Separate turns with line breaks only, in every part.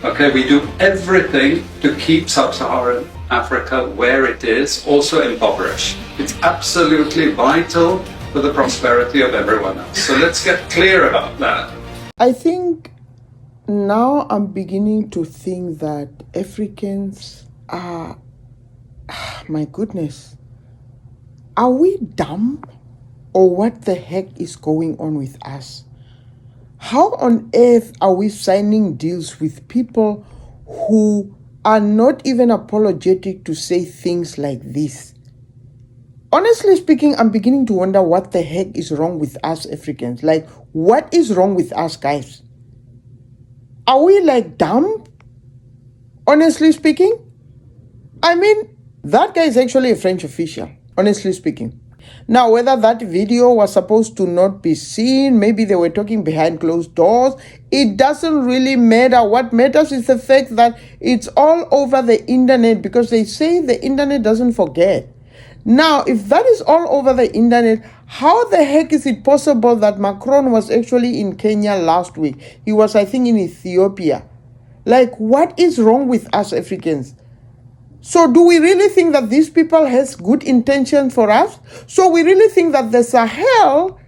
Okay, we do everything to keep sub-Saharan Africa where it is, also impoverished. It's absolutely vital for the prosperity of everyone else. So let's get clear about that.
I think now I'm beginning to think that Africans are, my goodness, are we dumb? Or what the heck is going on with us? How on earth are we signing deals with people who are not even apologetic to say things like this? Honestly speaking, I'm beginning to wonder what the heck is wrong with us Africans. Like, what is wrong with us, guys? Are we like dumb? Honestly speaking? I mean, that guy is actually a French official, honestly speaking. Now, whether that video was supposed to not be seen, maybe they were talking behind closed doors, it doesn't really matter. What matters is the fact that it's all over the internet, because they say the internet doesn't forget. Now, if that is all over the internet, how the heck is it possible that Macron was actually in Kenya last week? He was, I think, in Ethiopia. Like, what is wrong with us Africans? So do we really think that these people has good intention for us? So we really think that the Sahel,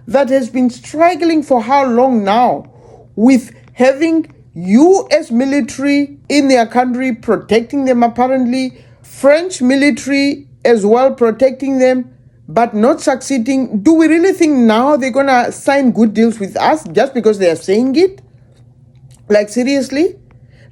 that has been struggling for how long now with having US military in their country protecting them, apparently French military as well protecting them, but not succeeding, do we really think now they're gonna sign good deals with us just because they are saying it? Like, seriously?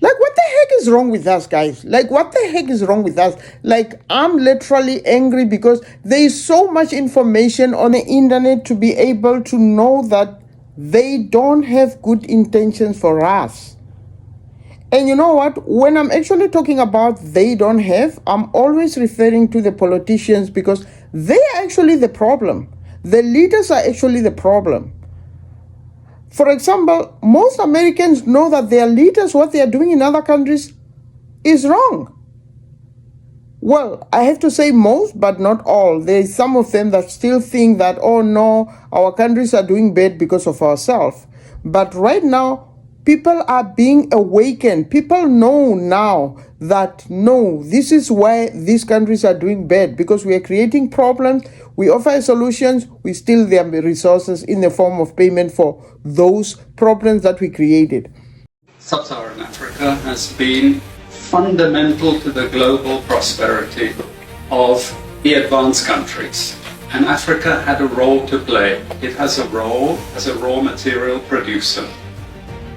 Like, what the heck is wrong with us, guys? Like, what the heck is wrong with us? Like, I'm literally angry because there is so much information on the internet to be able to know that they don't have good intentions for us. And you know what? When I'm actually talking about they don't have, I'm always referring to the politicians, because they are actually the problem. The leaders are actually the problem. For example, most Americans know that their leaders, what they are doing in other countries, is wrong. Well, I have to say most, but not all. There is some of them that still think that, oh no, our countries are doing bad because of ourselves. But right now, people are being awakened. People know now that, no, this is why these countries are doing bad, because we are creating problems. We offer solutions, we steal their resources in the form of payment for those problems that we created.
Sub-Saharan Africa has been fundamental to the global prosperity of the advanced countries. And Africa had a role to play. It has a role as a raw material producer.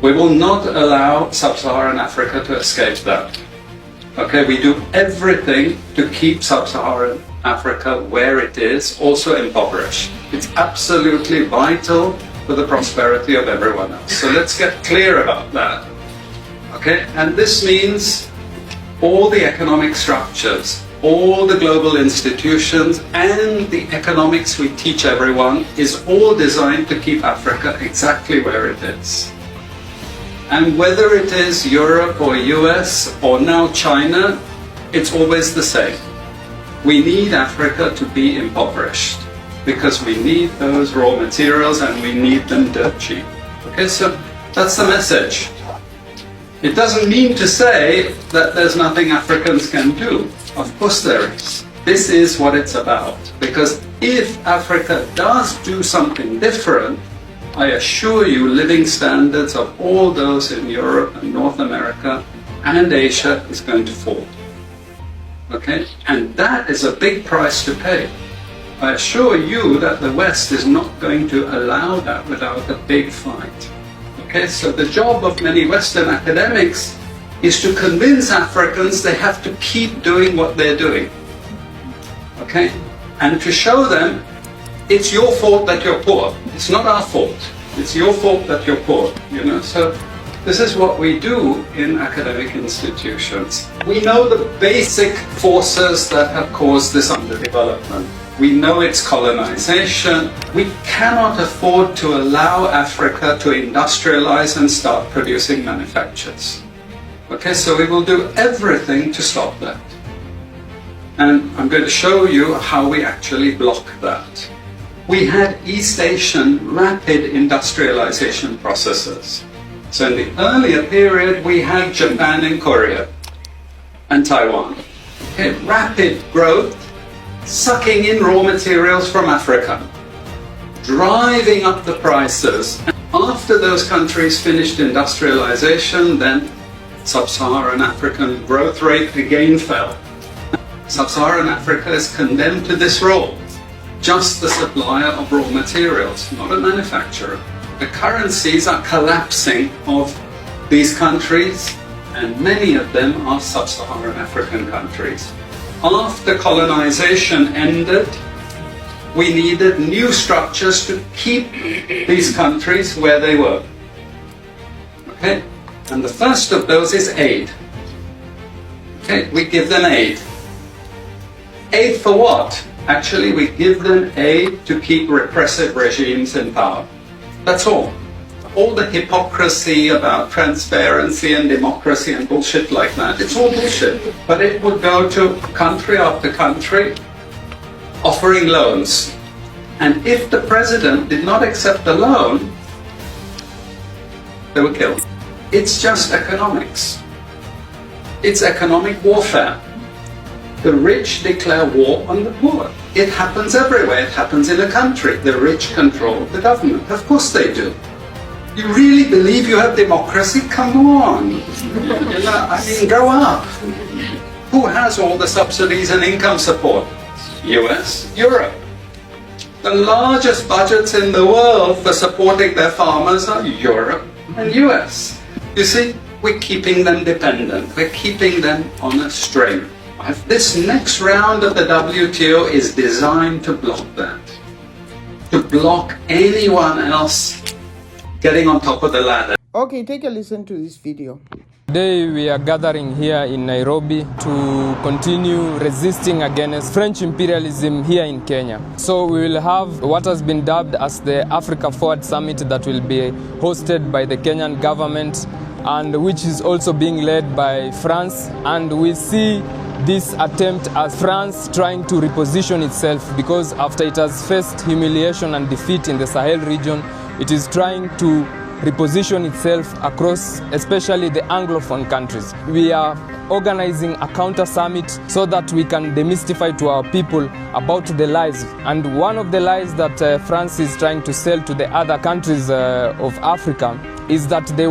We will not allow Sub-Saharan Africa to escape that. Okay, we do everything to keep Sub-Saharan Africa where it is, also impoverished. It's absolutely vital for the prosperity of everyone else. So let's get clear about that. Okay, and this means all the economic structures, all the global institutions, and the economics we teach everyone is all designed to keep Africa exactly where it is. And whether it is Europe or US or now China, it's always the same. We need Africa to be impoverished because we need those raw materials and we need them dirt cheap. Okay, so that's the message. It doesn't mean to say that there's nothing Africans can do. Of course there is. This is what it's about. Because if Africa does do something different, I assure you living standards of all those in Europe and North America and Asia is going to fall. Okay? And that is a big price to pay. I assure you that the West is not going to allow that without a big fight. Okay? So the job of many Western academics is to convince Africans they have to keep doing what they're doing. Okay? And to show them it's your fault that you're poor. It's not our fault. It's your fault that you're poor. You know, so this is what we do in academic institutions. We know the basic forces that have caused this underdevelopment. We know it's colonization. We cannot afford to allow Africa to industrialize and start producing manufactures. Okay, so we will do everything to stop that. And I'm going to show you how we actually block that. We had East Asian rapid industrialization processes. So in the earlier period, we had Japan and Korea and Taiwan. Okay, rapid growth, sucking in raw materials from Africa, driving up the prices. After those countries finished industrialization, then sub-Saharan African growth rate again fell. Sub-Saharan Africa is condemned to this role, just the supplier of raw materials, not a manufacturer. The currencies are collapsing of these countries, and many of them are sub-Saharan African countries. After colonization ended, we needed new structures to keep these countries where they were. Okay? And the first of those is aid. Okay, we give them aid. Aid for what? Actually, we give them aid to keep repressive regimes in power. That's all. All the hypocrisy about transparency and democracy and bullshit like that, it's all bullshit. But it would go to country after country offering loans. And if the president did not accept the loan, they were killed. It's just economics. It's economic warfare. The rich declare war on the poor. It happens everywhere. It happens in a country. The rich control the government. Of course they do. You really believe you have democracy? Come on. Grow up. Who has all the subsidies and income support? US, Europe. The largest budgets in the world for supporting their farmers are Europe and US. You see, we're keeping them dependent. We're keeping them on a string. This next round of the WTO is designed to block that. To block anyone else getting on top of the ladder.
Okay, take a listen to this video.
Today we are gathering here in Nairobi to continue resisting against French imperialism here in Kenya. So we will have what has been dubbed as the Africa Forward Summit that will be hosted by the Kenyan government and which is also being led by France. And we see this attempt as France trying to reposition itself because after it has faced humiliation and defeat in the Sahel region, it is trying to reposition itself across especially the Anglophone countries. We are organizing a counter summit so that we can demystify to our people about the lies. And one of the lies that France is trying to sell to the other countries of Africa is that they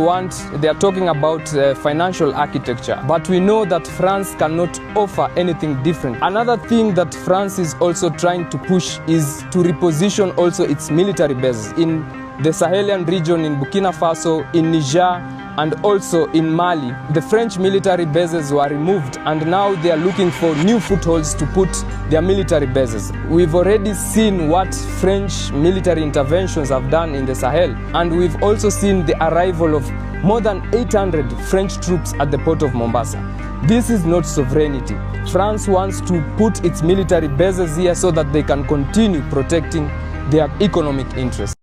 are talking about financial architecture. But we know that France cannot offer anything different. Another thing that France is also trying to push is to reposition also its military bases in the Sahelian region, in Burkina Faso, in Niger, and also in Mali. The French military bases were removed and now they are looking for new footholds to put their military bases. We've already seen what French military interventions have done in the Sahel, and we've also seen the arrival of more than 800 French troops at the port of Mombasa. This is not sovereignty. France wants to put its military bases here so that they can continue protecting their economic interests.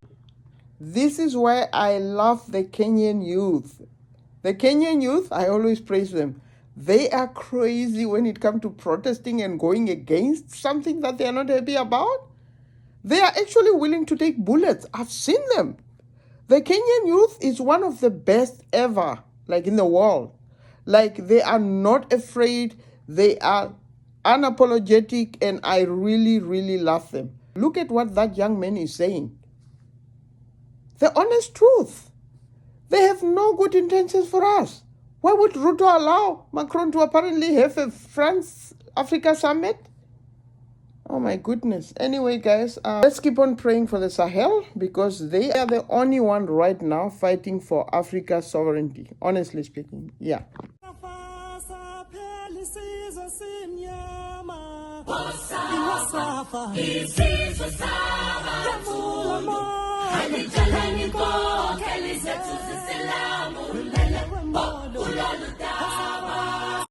This is why I love the Kenyan youth. The Kenyan youth, I always praise them. They are crazy when it comes to protesting and going against something that they are not happy about. They are actually willing to take bullets. I've seen them. The Kenyan youth is one of the best ever, like in the world. Like they are not afraid. They are unapologetic, and I really, really love them. Look at what that young man is saying. The honest truth. They have no good intentions for us. Why would Ruto allow Macron to apparently have a France-Africa summit? Oh my goodness. Anyway, guys, let's keep on praying for the Sahel because they are the only one right now fighting for Africa's sovereignty, honestly speaking. Yeah.